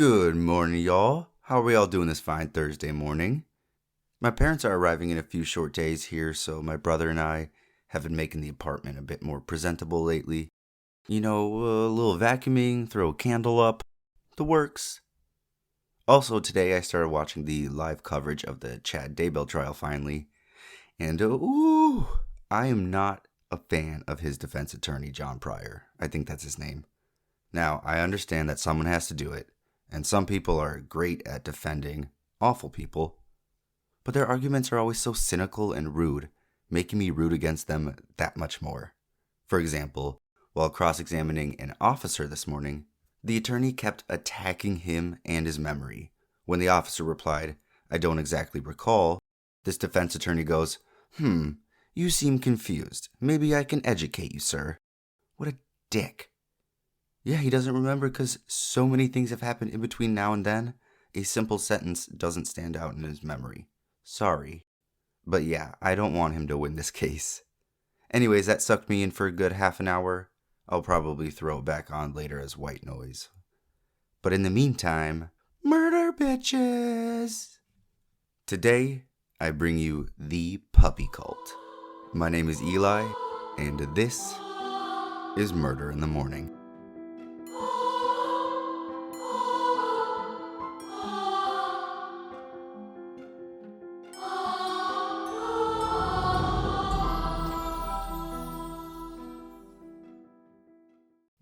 Good morning, y'all. How are we all doing this fine Thursday morning? My parents are arriving in a few short days here, so my brother and I have been making the apartment a bit more presentable lately. You know, a little vacuuming, throw a candle up, the works. Also, today I started watching the live coverage of the Chad Daybell trial finally, and I am not a fan of his defense attorney, John Pryor. I think that's his name. Now, I understand that someone has to do it, and some people are great at defending awful people, but their arguments are always so cynical and rude, making me root against them that much more. For example, while cross-examining an officer this morning, the attorney kept attacking him and his memory. When the officer replied, "I don't exactly recall," this defense attorney goes, "You seem confused. Maybe I can educate you, sir." What a dick. Yeah, he doesn't remember because so many things have happened in between now and then. A simple sentence doesn't stand out in his memory. Sorry. But yeah, I don't want him to win this case. Anyways, that sucked me in for a good half an hour. I'll probably throw it back on later as white noise. But in the meantime, murder bitches! Today, I bring you the puppy cult. My name is Eli, and this is Murder in the Morning.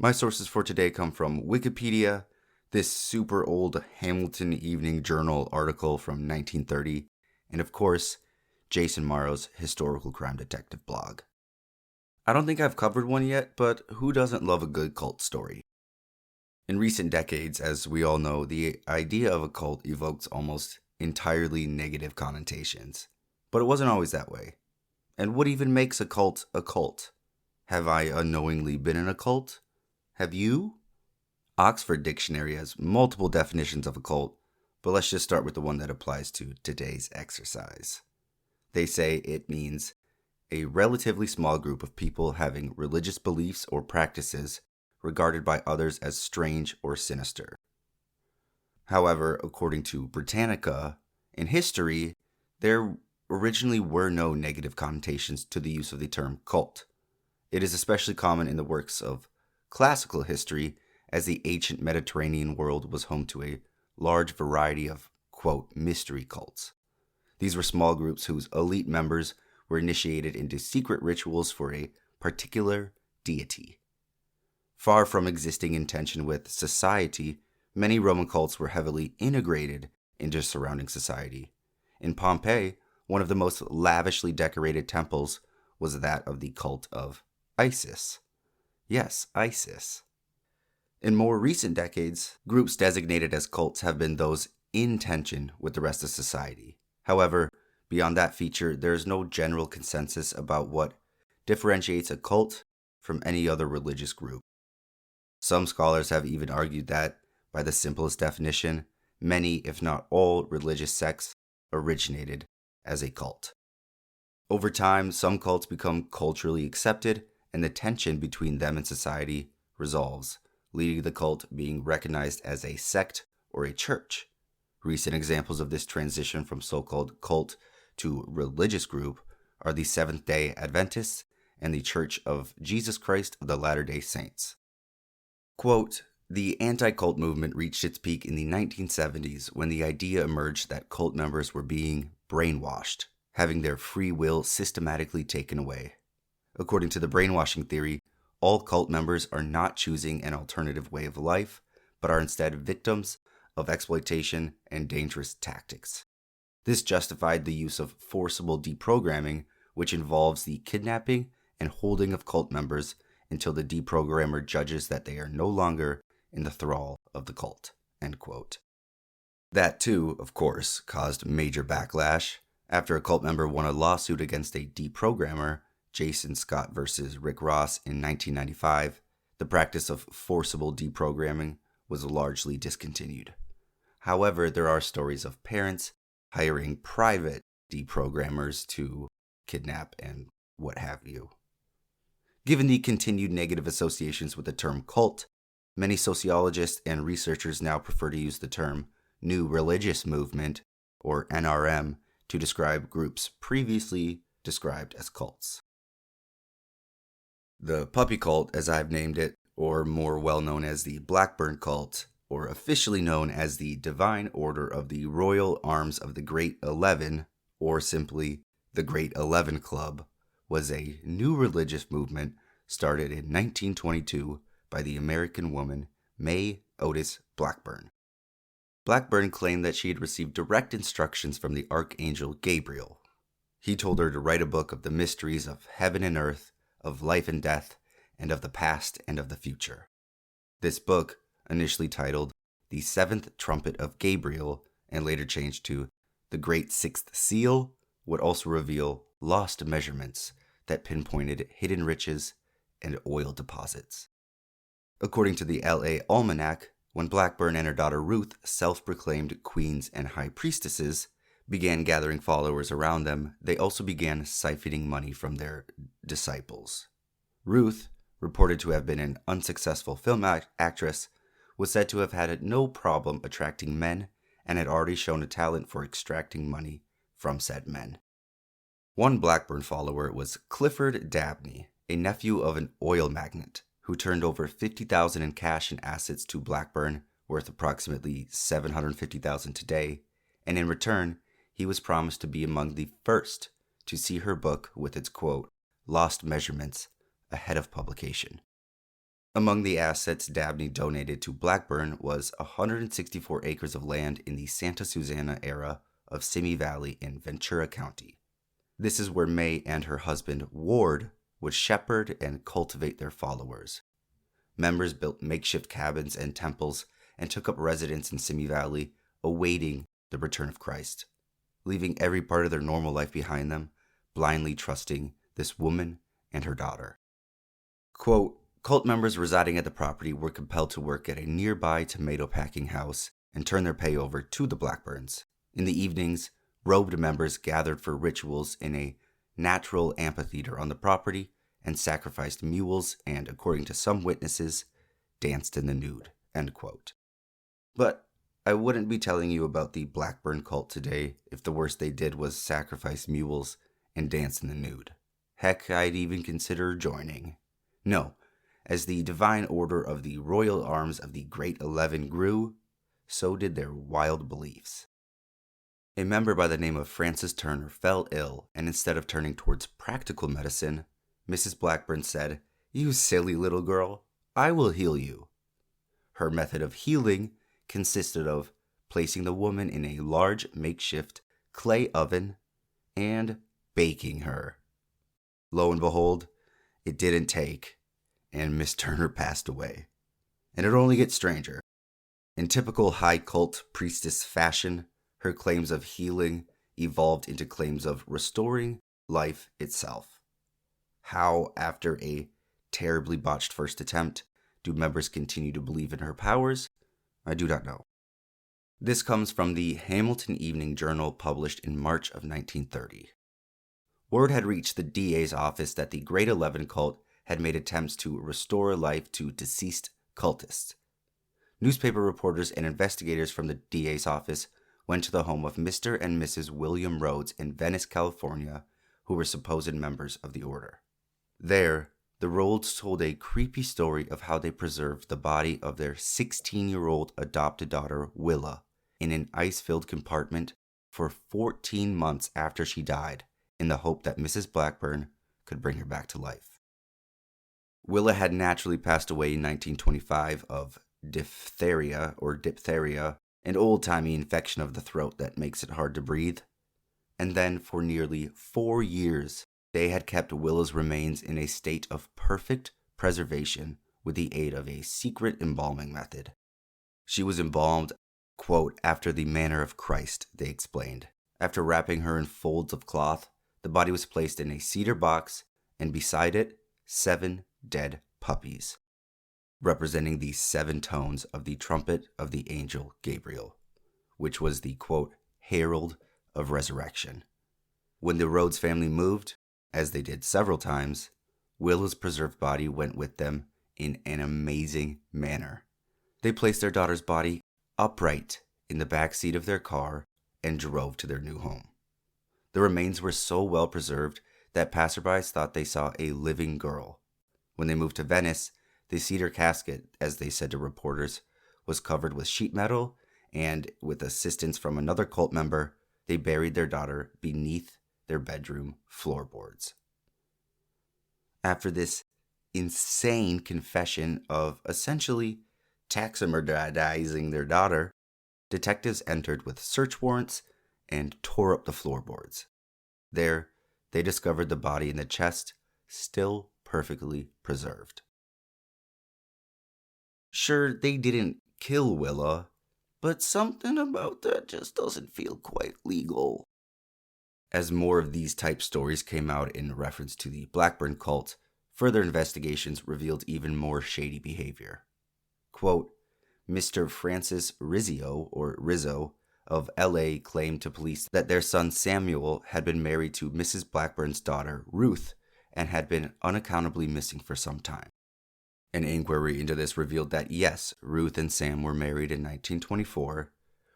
My sources for today come from Wikipedia, this super old Hamilton Evening Journal article from 1930, and of course, Jason Morrow's historical crime detective blog. I don't think I've covered one yet, but who doesn't love a good cult story? In recent decades, as we all know, the idea of a cult evokes almost entirely negative connotations. But it wasn't always that way. And what even makes a cult a cult? Have I unknowingly been in a cult? Have you? Oxford Dictionary has multiple definitions of a cult, but let's just start with the one that applies to today's exercise. They say it means a relatively small group of people having religious beliefs or practices regarded by others as strange or sinister. However, according to Britannica, in history, there originally were no negative connotations to the use of the term cult. It is especially common in the works of classical history, as the ancient Mediterranean world was home to a large variety of, quote, mystery cults. These were small groups whose elite members were initiated into secret rituals for a particular deity. Far from existing in tension with society, many Roman cults were heavily integrated into surrounding society. In Pompeii, one of the most lavishly decorated temples was that of the cult of Isis. Yes, ISIS. In more recent decades, groups designated as cults have been those in tension with the rest of society. However, beyond that feature, there is no general consensus about what differentiates a cult from any other religious group. Some scholars have even argued that, by the simplest definition, many, if not all, religious sects originated as a cult. Over time, some cults become culturally accepted, and the tension between them and society resolves, leading the cult being recognized as a sect or a church. Recent examples of this transition from so-called cult to religious group are the Seventh-day Adventists and the Church of Jesus Christ of the Latter-day Saints. Quote, "The anti-cult movement reached its peak in the 1970s when the idea emerged that cult members were being brainwashed, having their free will systematically taken away. According to the brainwashing theory, all cult members are not choosing an alternative way of life, but are instead victims of exploitation and dangerous tactics. This justified the use of forcible deprogramming, which involves the kidnapping and holding of cult members until the deprogrammer judges that they are no longer in the thrall of the cult." End quote. That too, of course, caused major backlash. After a cult member won a lawsuit against a deprogrammer, Jason Scott versus Rick Ross in 1995, the practice of forcible deprogramming was largely discontinued. However, there are stories of parents hiring private deprogrammers to kidnap and what have you. Given the continued negative associations with the term cult, Many sociologists and researchers now prefer to use the term New Religious Movement, or NRM, to describe groups previously described as cults. The puppy cult, as I've named it, or more well known as the Blackburn cult, or officially known as the Divine Order of the Royal Arms of the Great 11, or simply the Great 11 Club, was a new religious movement started in 1922 by the American woman May Otis Blackburn. Blackburn claimed that she had received direct instructions from the Archangel Gabriel. He told her to write a book of the mysteries of heaven and earth, of life and death, and of the past and of the future. This book, initially titled The Seventh Trumpet of Gabriel, and later changed to The Great Sixth Seal, would also reveal lost measurements that pinpointed hidden riches and oil deposits. According to the LA Almanac, when Blackburn and her daughter Ruth, self-proclaimed queens and high priestesses, began gathering followers around them, they also began siphoning money from their disciples. Ruth, reported to have been an unsuccessful film actress, was said to have had no problem attracting men and had already shown a talent for extracting money from said men. One Blackburn follower was Clifford Dabney, a nephew of an oil magnate, who turned over $50,000 in cash and assets to Blackburn, worth approximately $750,000 today, and in return, he was promised to be among the first to see her book with its quote, lost measurements, ahead of publication. Among the assets Dabney donated to Blackburn was 164 acres of land in the Santa Susana era of Simi Valley in Ventura County. This is where May and her husband, Ward, would shepherd and cultivate their followers. Members built makeshift cabins and temples and took up residence in Simi Valley, awaiting the return of Christ, leaving every part of their normal life behind them, blindly trusting this woman and her daughter. Quote, cult members residing at the property were compelled to work at a nearby tomato packing house and turn their pay over to the Blackburns. In the evenings, robed members gathered for rituals in a natural amphitheater on the property and sacrificed mules and, according to some witnesses, danced in the nude, end quote. But I wouldn't be telling you about the Blackburn cult today if the worst they did was sacrifice mules and dance in the nude. Heck, I'd even consider joining. No, as the Divine Order of the Royal Arms of the Great 11 grew, so did their wild beliefs. A member by the name of Frances Turner fell ill, and instead of turning towards practical medicine, Mrs. Blackburn said, "You silly little girl, I will heal you." Her method of healing consisted of placing the woman in a large makeshift clay oven and baking her. Lo and behold, it didn't take, and Miss Turner passed away. And it only gets stranger. In typical high cult priestess fashion, her claims of healing evolved into claims of restoring life itself. How, after a terribly botched first attempt, do members continue to believe in her powers? I do not know. This comes from the Hamilton Evening Journal published in March of 1930. Word had reached the DA's office that the Great 11 cult had made attempts to restore life to deceased cultists. Newspaper reporters and investigators from the DA's office went to the home of Mr. and Mrs. William Rhodes in Venice, California, who were supposed members of the order. There, the Rhodes told a creepy story of how they preserved the body of their 16-year-old adopted daughter, Willa, in an ice-filled compartment for 14 months after she died, in the hope that Mrs. Blackburn could bring her back to life. Willa had naturally passed away in 1925 of diphtheria, an old-timey infection of the throat that makes it hard to breathe. And then for nearly 4 years, they had kept Willa's remains in a state of perfect preservation with the aid of a secret embalming method. She was embalmed, quote, after the manner of Christ, they explained. After wrapping her in folds of cloth, the body was placed in a cedar box, and beside it, 7 dead puppies, representing the 7 tones of the trumpet of the angel Gabriel, which was the, quote, herald of resurrection. When the Rhodes family moved, as they did several times, Willa's preserved body went with them in an amazing manner. They placed their daughter's body upright in the back seat of their car and drove to their new home. The remains were so well preserved that passerbys thought they saw a living girl. When they moved to Venice, the cedar casket, as they said to reporters, was covered with sheet metal, and with assistance from another cult member, they buried their daughter beneath their bedroom floorboards. After this insane confession of essentially taxidermizing their daughter, detectives entered with search warrants and tore up the floorboards. There, they discovered the body in the chest, still perfectly preserved. Sure, they didn't kill Willa, but something about that just doesn't feel quite legal. As more of these type stories came out in reference to the Blackburn cult, further investigations revealed even more shady behavior. Quote, Mr. Francis Rizzo of LA claimed to police that their son Samuel had been married to Mrs. Blackburn's daughter Ruth and had been unaccountably missing for some time. An inquiry into this revealed that yes, Ruth and Sam were married in 1924.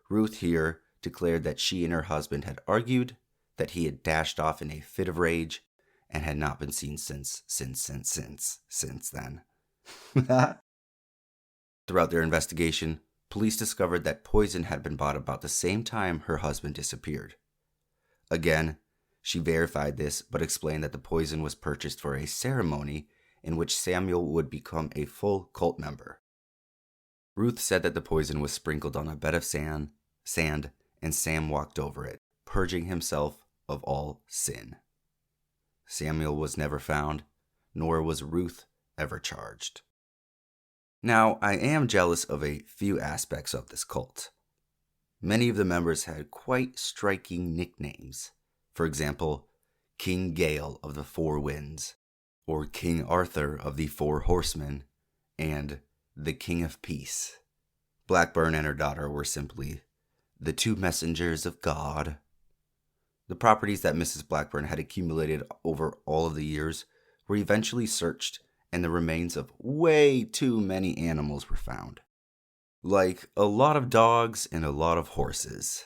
Ruth here declared that she and her husband had argued, that he had dashed off in a fit of rage, and had not been seen since then. Throughout their investigation, police discovered that poison had been bought about the same time her husband disappeared. Again, she verified this, but explained that the poison was purchased for a ceremony in which Samuel would become a full cult member. Ruth said that the poison was sprinkled on a bed of sand, and Sam walked over it, purging himself of all sin. Samuel was never found, nor was Ruth ever charged. Now, I am jealous of a few aspects of this cult. Many of the members had quite striking nicknames. For example, King Gale of the Four Winds, or King Arthur of the Four Horsemen, and the King of Peace. Blackburn and her daughter were simply the two messengers of God. The properties that Mrs. Blackburn had accumulated over all of the years were eventually searched, and the remains of way too many animals were found. Like a lot of dogs and a lot of horses.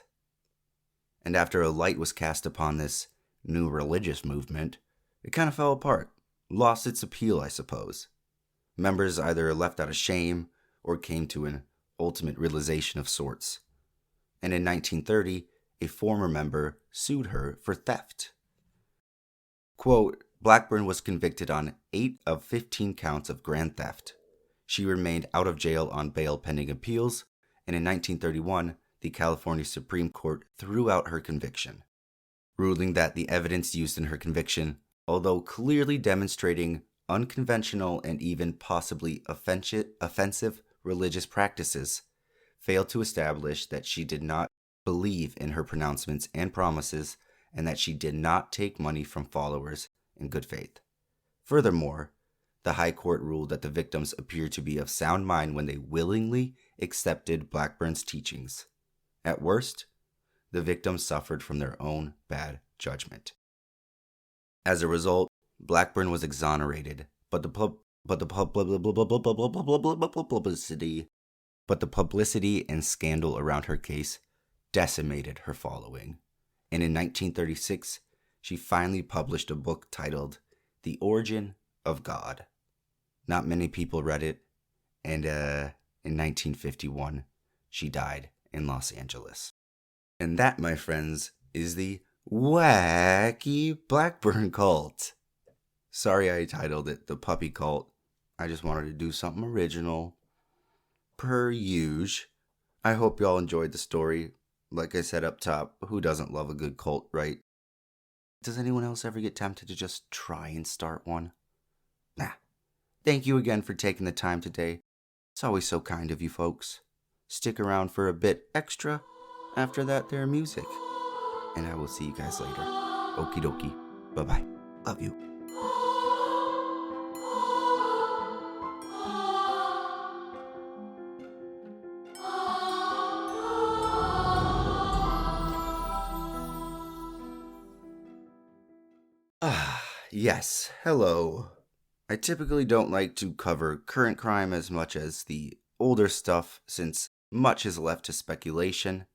And after a light was cast upon this new religious movement, it kind of fell apart, lost its appeal, I suppose. Members either left out of shame or came to an ultimate realization of sorts. And in 1930, a former member sued her for theft. Quote, Blackburn was convicted on 8 of 15 counts of grand theft. She remained out of jail on bail pending appeals, and in 1931, the California Supreme Court threw out her conviction, ruling that the evidence used in her conviction, although clearly demonstrating unconventional and even possibly offensive religious practices, failed to establish that she did not believe in her pronouncements and promises, and that she did not take money from followers in good faith. Furthermore, the High Court ruled that the victims appeared to be of sound mind when they willingly accepted Blackburn's teachings. At worst, the victims suffered from their own bad judgment. As a result, Blackburn was exonerated, but the publicity and scandal around her case decimated her following. And in 1936, she finally published a book titled The Origin of God. Not many people read it, and in 1951, she died in Los Angeles. And that, my friends, is the wacky Blackburn cult. Sorry I titled it The Puppy Cult. I just wanted to do something original. Per usual. I hope y'all enjoyed the story. Like I said up top, who doesn't love a good cult, right? Does anyone else ever get tempted to just try and start one? Nah. Thank you again for taking the time today. It's always so kind of you folks. Stick around for a bit extra after that there music. And I will see you guys later. Okie dokie. Bye-bye. Love you. Yes, hello. I typically don't like to cover current crime as much as the older stuff since much is left to speculation,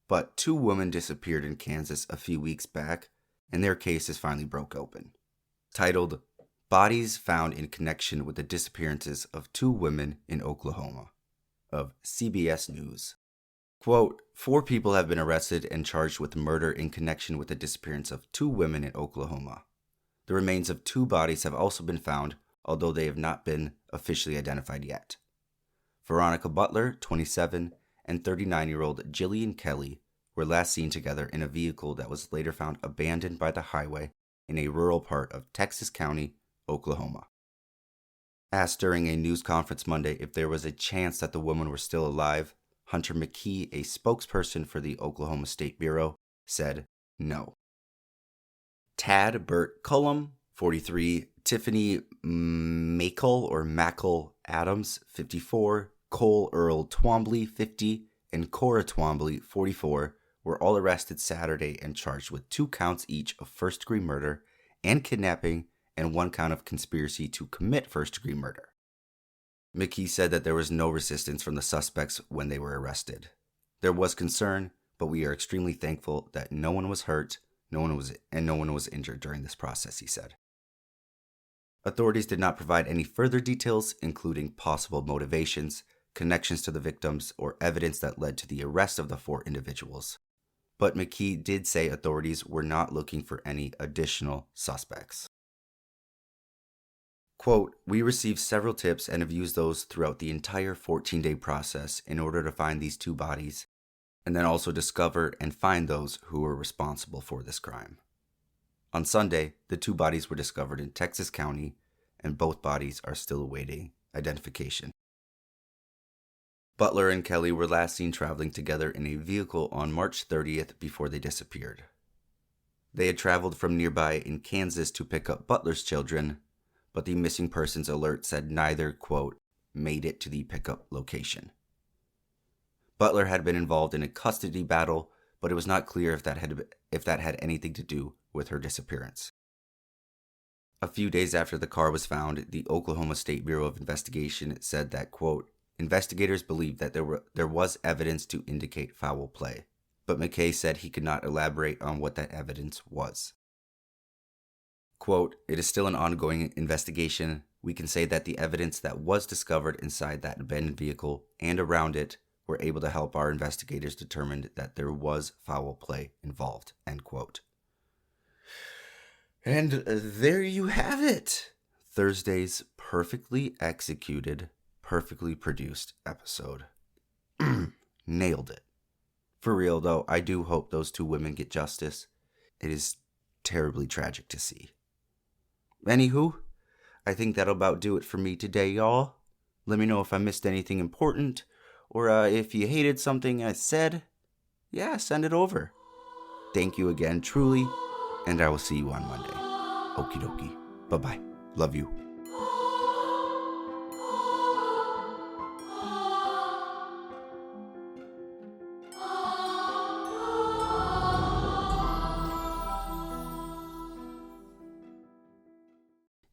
but 2 women disappeared in Kansas a few weeks back, and their case is finally broke open. Titled, Bodies Found in Connection with the Disappearances of 2 Women in Oklahoma, of CBS News. Quote, 4 people have been arrested and charged with murder in connection with the disappearance of 2 women in Oklahoma. The remains of 2 bodies have also been found, although they have not been officially identified yet. Veronica Butler, 27, and 39-year-old Jillian Kelly were last seen together in a vehicle that was later found abandoned by the highway in a rural part of Texas County, Oklahoma. Asked during a news conference Monday if there was a chance that the women were still alive, Hunter McKee, a spokesperson for the Oklahoma State Bureau, said no. Tad Burt Cullum, 43, Tiffany Mackle Adams, 54, Cole Earl Twombly, 50, and Cora Twombly, 44, were all arrested Saturday and charged with 2 counts each of first-degree murder and kidnapping and 1 count of conspiracy to commit first-degree murder. McKee said that there was no resistance from the suspects when they were arrested. There was concern, but we are extremely thankful that no one was hurt, no one was injured during this process, he said. Authorities did not provide any further details, including possible motivations, connections to the victims, or evidence that led to the arrest of the 4 individuals. But McKee did say authorities were not looking for any additional suspects. Quote, we received several tips and have used those throughout the entire 14-day process in order to find these 2 bodies, and then also discover and find those who were responsible for this crime. On Sunday, the 2 bodies were discovered in Texas County, and both bodies are still awaiting identification. Butler and Kelly were last seen traveling together in a vehicle on March 30th before they disappeared. They had traveled from nearby in Kansas to pick up Butler's children, but the missing persons alert said neither, quote, made it to the pickup location. Butler had been involved in a custody battle, but it was not clear if that had anything to do with her disappearance. A few days after the car was found, the Oklahoma State Bureau of Investigation said that, quote, investigators believed that there was evidence to indicate foul play, but McKay said he could not elaborate on what that evidence was. Quote, it is still an ongoing investigation. We can say that the evidence that was discovered inside that abandoned vehicle and around it were able to help our investigators determine that there was foul play involved, end quote. And there you have it. Thursday's perfectly executed, perfectly produced episode. Nailed it. For real, though, I do hope those 2 women get justice. It is terribly tragic to see. Anywho, I think that'll about do it for me today, y'all. Let me know if I missed anything important, or if you hated something I said. Yeah, send it over. Thank you again, truly, and I will see you on Monday. Okie dokie. Bye-bye. Love you.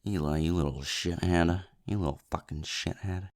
Eli, you little shithead. You little fucking shithead.